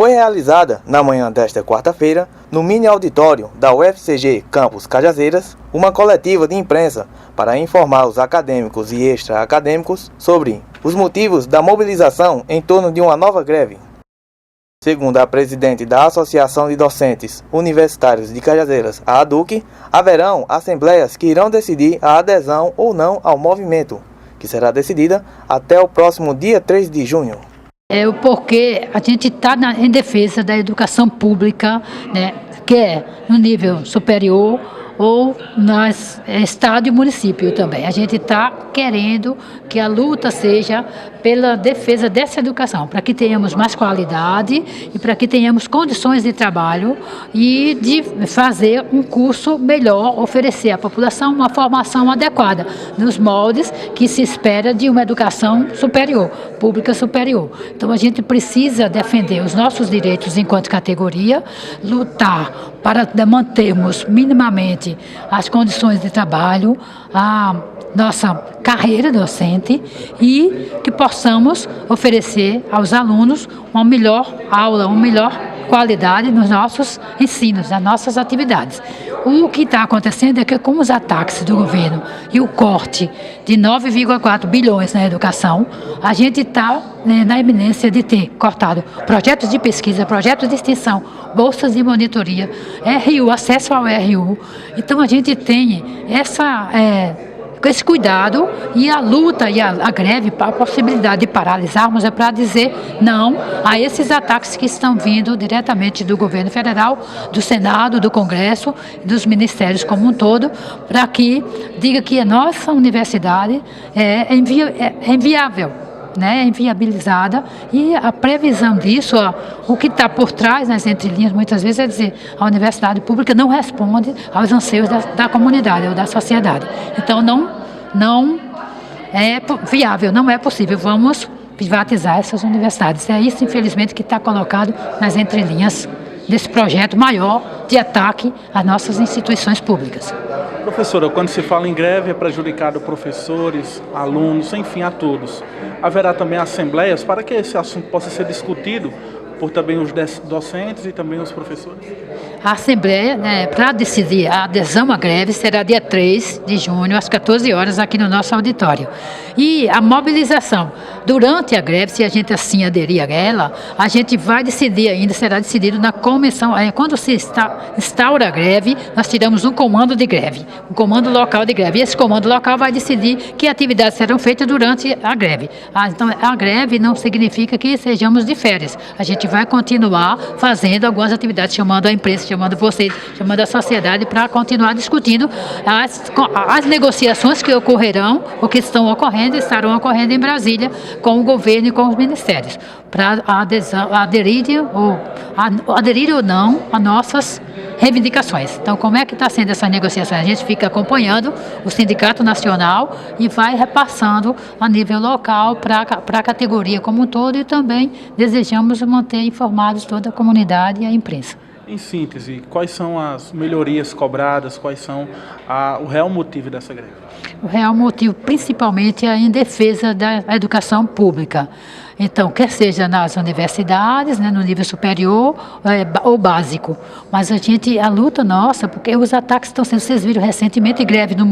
foi realizada na manhã desta quarta-feira, no mini auditório da UFCG Campus Cajazeiras, uma coletiva de imprensa para informar os acadêmicos e extra-acadêmicos sobre os motivos da mobilização em torno de uma nova greve. Segundo a presidente da Associação de Docentes Universitários de Cajazeiras, a ADUC, haverão assembleias que irão decidir a adesão ou não ao movimento, que será decidida até o próximo dia 3 de junho. É o porquê a gente está em defesa da educação pública, né, que é no nível superior ou no estado e município também. A gente está querendo que a luta seja pela defesa dessa educação, para que tenhamos mais qualidade e para que tenhamos condições de trabalho e de fazer um curso melhor, oferecer à população uma formação adequada, nos moldes que se espera de uma educação superior, pública superior. Então a gente precisa defender os nossos direitos enquanto categoria, lutar para mantermos minimamente as condições de trabalho, a nossa carreira docente e que possamos oferecer aos alunos uma melhor aula, uma melhor qualidade nos nossos ensinos, nas nossas atividades. O que está acontecendo é que com os ataques do governo e o corte de 9,4 bilhões na educação, a gente está na iminência de ter cortado projetos de pesquisa, projetos de extensão, bolsas de monitoria, RU, acesso ao RU. Então a gente tem esse cuidado e a luta e a greve, a possibilidade de paralisarmos é para dizer não a esses ataques que estão vindo diretamente do governo federal, do Senado, do Congresso, dos ministérios como um todo, para que diga que a nossa universidade é inviável, né, inviabilizada, e a previsão disso, o que está por trás nas entrelinhas, muitas vezes é dizer a universidade pública não responde aos anseios da comunidade ou da sociedade. Então não é viável, não é possível, vamos privatizar essas universidades. É isso, infelizmente, que está colocado nas entrelinhas desse projeto maior de ataque às nossas instituições públicas. Professora, quando se fala em greve é prejudicado professores, alunos, enfim, a todos. Haverá também assembleias para que esse assunto possa ser discutido por também os docentes e também os professores? A Assembleia, para decidir a adesão à greve, será dia 3 de junho, às 14 horas, aqui no nosso auditório. E a mobilização durante a greve, se a gente assim aderir a ela, a gente vai decidir ainda, será decidido na comissão. Quando se instaura a greve, nós tiramos um comando de greve, um comando local de greve. E esse comando local vai decidir que atividades serão feitas durante a greve. Então, a greve não significa que sejamos de férias. A gente vai continuar fazendo algumas atividades, chamando a imprensa, chamando vocês, chamando a sociedade para continuar discutindo as negociações que ocorrerão, ou que estão ocorrendo, estarão ocorrendo em Brasília com o governo e com os ministérios, para aderir ou não a nossas reivindicações. Então, como é que está sendo essa negociação? A gente fica acompanhando o Sindicato Nacional e vai repassando a nível local para a categoria como um todo, e também desejamos manter informados toda a comunidade e a imprensa. Em síntese, quais são as melhorias cobradas, quais são o real motivo dessa greve? O real motivo, principalmente, é em defesa da educação pública. Então, quer seja nas universidades, no nível superior ou básico. Mas a luta nossa, porque os ataques estão sendo, vocês viram recentemente, greve nos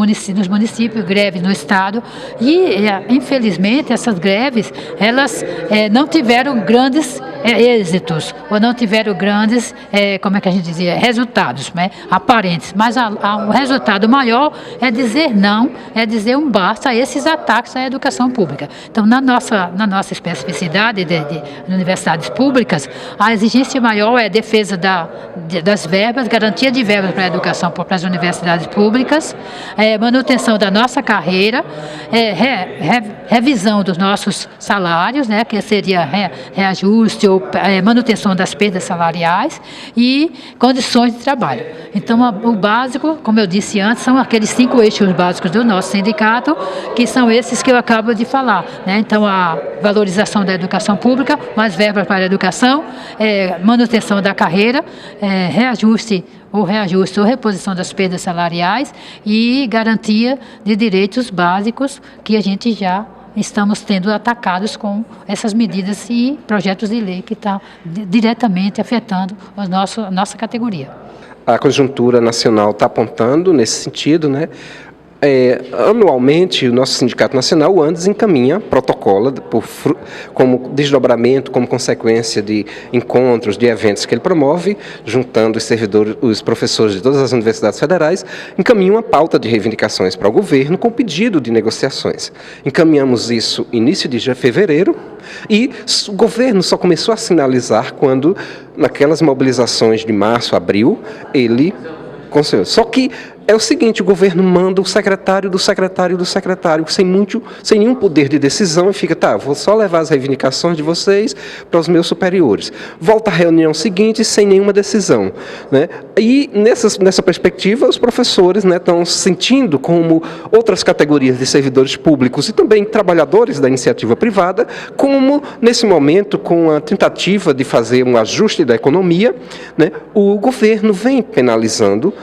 municípios, greve no estado, e infelizmente essas greves, elas não tiveram grandes êxitos, ou não tiveram grandes, como é que a gente dizia, resultados, aparentes. Mas o resultado maior é dizer não, é dizer um basta a esses ataques à educação pública. Então, na nossa especificidade de universidades públicas, a exigência maior é a defesa das verbas, garantia de verbas para a educação para as universidades públicas, manutenção da nossa carreira, revisão dos nossos salários, que seria reajuste ou manutenção das perdas salariais e condições de trabalho. Então, o básico, como eu disse antes, são aqueles 5 eixos básicos do nosso sindicato, que são esses que eu acabo de falar. Então, a valorização da educação pública, mais verbas para a educação, manutenção da carreira, reajuste ou reposição das perdas salariais e garantia de direitos básicos que a gente já estamos sendo atacados com essas medidas e projetos de lei que estão diretamente afetando a nossa categoria. A conjuntura nacional está apontando nesse sentido, né? Anualmente, o nosso Sindicato Nacional, o ANDES, encaminha protocolo como desdobramento, como consequência de encontros, de eventos que ele promove, juntando os servidores, os professores de todas as universidades federais, encaminha uma pauta de reivindicações para o governo com pedido de negociações. Encaminhamos isso início de fevereiro e o governo só começou a sinalizar quando, naquelas mobilizações de março, abril, ele concedeu. Só que é o seguinte, o governo manda o secretário do secretário do secretário, sem nenhum poder de decisão, e fica, vou só levar as reivindicações de vocês para os meus superiores. Volta à reunião seguinte sem nenhuma decisão, né? E nessa perspectiva, os professores, né, estão sentindo como outras categorias de servidores públicos e também trabalhadores da iniciativa privada, como nesse momento, com a tentativa de fazer um ajuste da economia, né, o governo vem penalizando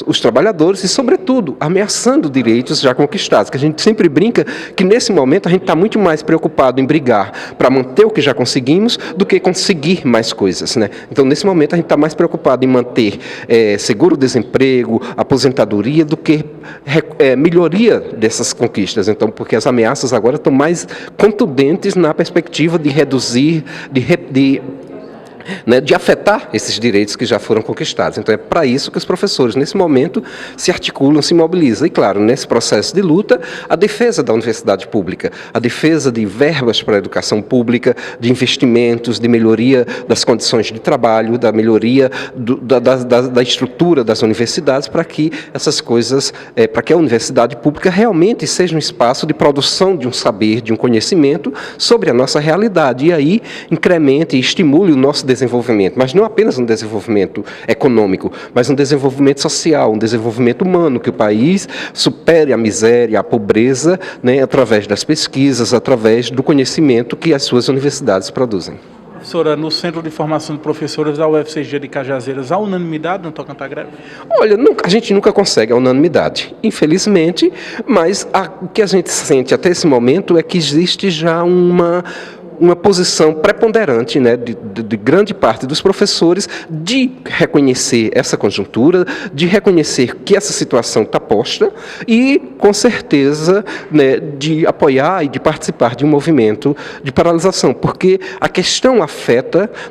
os trabalhadores e, sobretudo, ameaçando direitos já conquistados, que a gente sempre brinca que, nesse momento, a gente está muito mais preocupado em brigar para manter o que já conseguimos do que conseguir mais coisas, né? Então, nesse momento, a gente está mais preocupado em manter seguro-desemprego, aposentadoria, do que melhoria dessas conquistas. Então, porque as ameaças agora estão mais contundentes na perspectiva de reduzir, de afetar esses direitos que já foram conquistados. Então, é para isso que os professores, nesse momento, se articulam, se mobilizam. E, claro, nesse processo de luta, a defesa da universidade pública, a defesa de verbas para a educação pública, de investimentos, de melhoria das condições de trabalho, da melhoria da estrutura das universidades, para que essas coisas, para que a universidade pública realmente seja um espaço de produção de um saber, de um conhecimento sobre a nossa realidade. E aí, incremente e estimule o nosso desenvolvimento, mas não apenas um desenvolvimento econômico, mas um desenvolvimento social, um desenvolvimento humano, que o país supere a miséria, a pobreza, né, através das pesquisas, através do conhecimento que as suas universidades produzem. Professora, no Centro de Formação de Professores da UFCG de Cajazeiras, há unanimidade no tocante à greve? Olha, a gente nunca consegue a unanimidade, infelizmente, mas o que a gente sente até esse momento é que existe já uma posição preponderante, né, de grande parte dos professores de reconhecer essa conjuntura, de reconhecer que essa situação está posta e, com certeza, né, de apoiar e de participar de um movimento de paralisação, porque a questão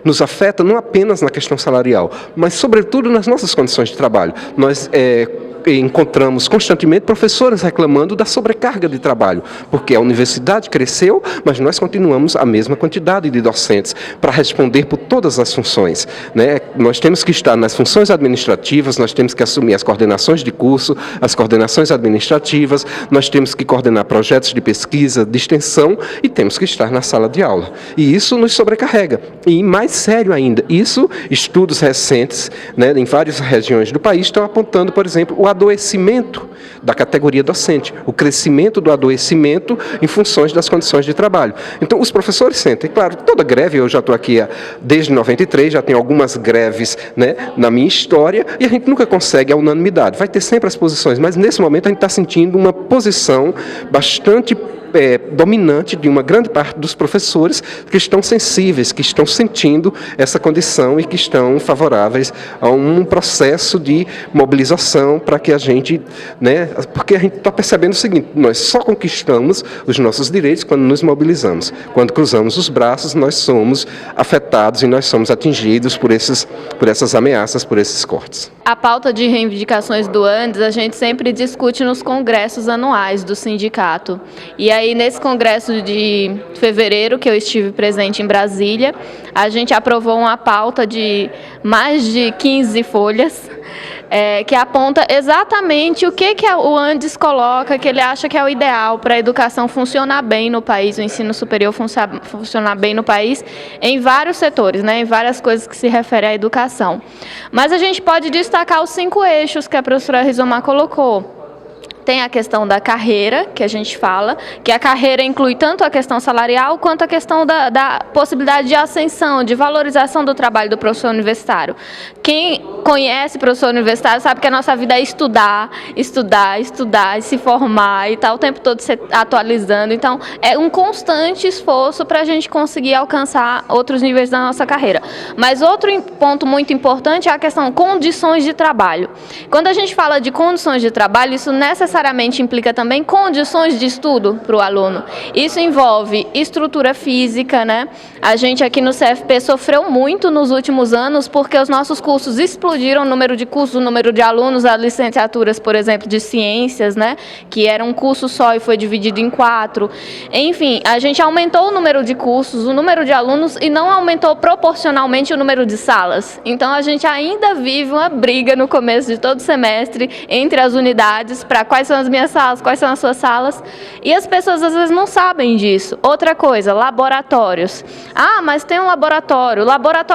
nos afeta não apenas na questão salarial, mas, sobretudo, nas nossas condições de trabalho. Nós encontramos constantemente professores reclamando da sobrecarga de trabalho, porque a universidade cresceu, mas nós continuamos a mesma quantidade de docentes para responder por todas as funções, né? Nós temos que estar nas funções administrativas, nós temos que assumir as coordenações de curso, as coordenações administrativas, nós temos que coordenar projetos de pesquisa, de extensão e temos que estar na sala de aula. E isso nos sobrecarrega. E mais sério ainda, estudos recentes, né, em várias regiões do país estão apontando, por exemplo, o adoecimento da categoria docente, o crescimento do adoecimento em funções das condições de trabalho. Então, os professores sentem, claro, toda greve, eu já estou aqui desde 93, já tenho algumas greves, né, na minha história, e a gente nunca consegue a unanimidade, vai ter sempre as posições, mas nesse momento a gente está sentindo uma posição bastante dominante de uma grande parte dos professores que estão sensíveis, que estão sentindo essa condição e que estão favoráveis a um processo de mobilização para que a gente, né, porque a gente está percebendo o seguinte, nós só conquistamos os nossos direitos quando nos mobilizamos. Quando cruzamos os braços, nós somos afetados e nós somos atingidos por essas ameaças, por esses cortes. A pauta de reivindicações do ANDES a gente sempre discute nos congressos anuais do sindicato. E aí, nesse congresso de fevereiro, que eu estive presente em Brasília, a gente aprovou uma pauta de mais de 15 folhas, que aponta exatamente o que o ANDES coloca, que ele acha que é o ideal para a educação funcionar bem no país, o ensino superior funcionar bem no país, em vários setores, né, em várias coisas que se referem à educação. Mas a gente pode destacar os 5 eixos que a professora Rizomar colocou. Tem a questão da carreira, que a gente fala, que a carreira inclui tanto a questão salarial quanto a questão da possibilidade de ascensão, de valorização do trabalho do professor universitário. Quem conhece professor universitário sabe que a nossa vida é estudar, estudar, estudar, e se formar e tal, o tempo todo se atualizando. Então, é um constante esforço para a gente conseguir alcançar outros níveis da nossa carreira. Mas outro ponto muito importante é a questão de condições de trabalho. Quando a gente fala de condições de trabalho, isso necessariamente implica também condições de estudo para o aluno. Isso envolve estrutura física, né? A gente aqui no CFP sofreu muito nos últimos anos porque os nossos cursos explodiram o número de cursos, o número de alunos, as licenciaturas, por exemplo, de ciências, né? Que era um curso só e foi dividido em 4. Enfim, a gente aumentou o número de cursos, o número de alunos e não aumentou proporcionalmente o número de salas. Então, a gente ainda vive uma briga no começo de todo semestre entre as unidades para quais são as minhas salas, quais são as suas salas, e as pessoas às vezes não sabem disso. Outra coisa, laboratórios. Ah, mas tem um laboratório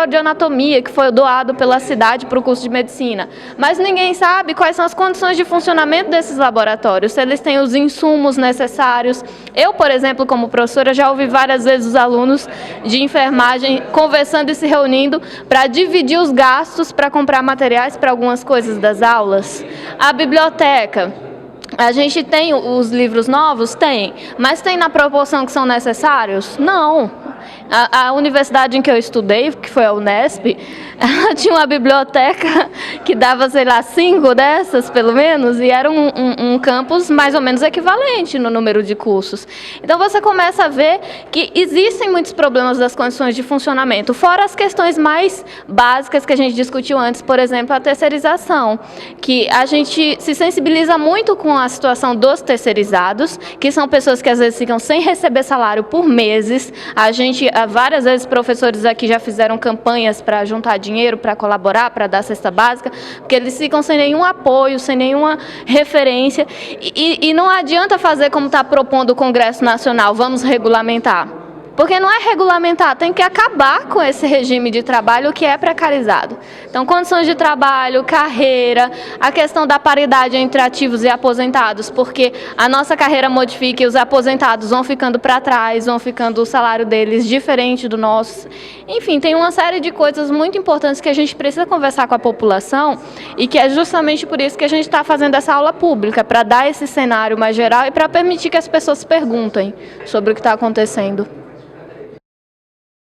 de anatomia que foi doado pela cidade para o curso de medicina, mas ninguém sabe quais são as condições de funcionamento desses laboratórios, se eles têm os insumos necessários. Eu, por exemplo, como professora, já ouvi várias vezes os alunos de enfermagem conversando e se reunindo para dividir os gastos para comprar materiais para algumas coisas das aulas. A biblioteca. A gente tem os livros novos? Tem. Mas tem na proporção que são necessários? Não. A universidade em que eu estudei, que foi a Unesp, ela tinha uma biblioteca que dava, sei lá, 5 dessas, pelo menos, e era um campus mais ou menos equivalente no número de cursos. Então, você começa a ver que existem muitos problemas das condições de funcionamento, fora as questões mais básicas que a gente discutiu antes, por exemplo, a terceirização, que a gente se sensibiliza muito com a situação dos terceirizados, que são pessoas que às vezes ficam sem receber salário por meses. A gente, várias vezes, professores aqui já fizeram campanhas para juntar dinheiro, para colaborar, para dar cesta básica, porque eles ficam sem nenhum apoio, sem nenhuma referência. E não adianta fazer como está propondo o Congresso Nacional, vamos regulamentar. Porque não é regulamentar, tem que acabar com esse regime de trabalho que é precarizado. Então, condições de trabalho, carreira, a questão da paridade entre ativos e aposentados, porque a nossa carreira modifica e os aposentados vão ficando para trás, vão ficando o salário deles diferente do nosso. Enfim, tem uma série de coisas muito importantes que a gente precisa conversar com a população e que é justamente por isso que a gente está fazendo essa aula pública, para dar esse cenário mais geral e para permitir que as pessoas perguntem sobre o que está acontecendo.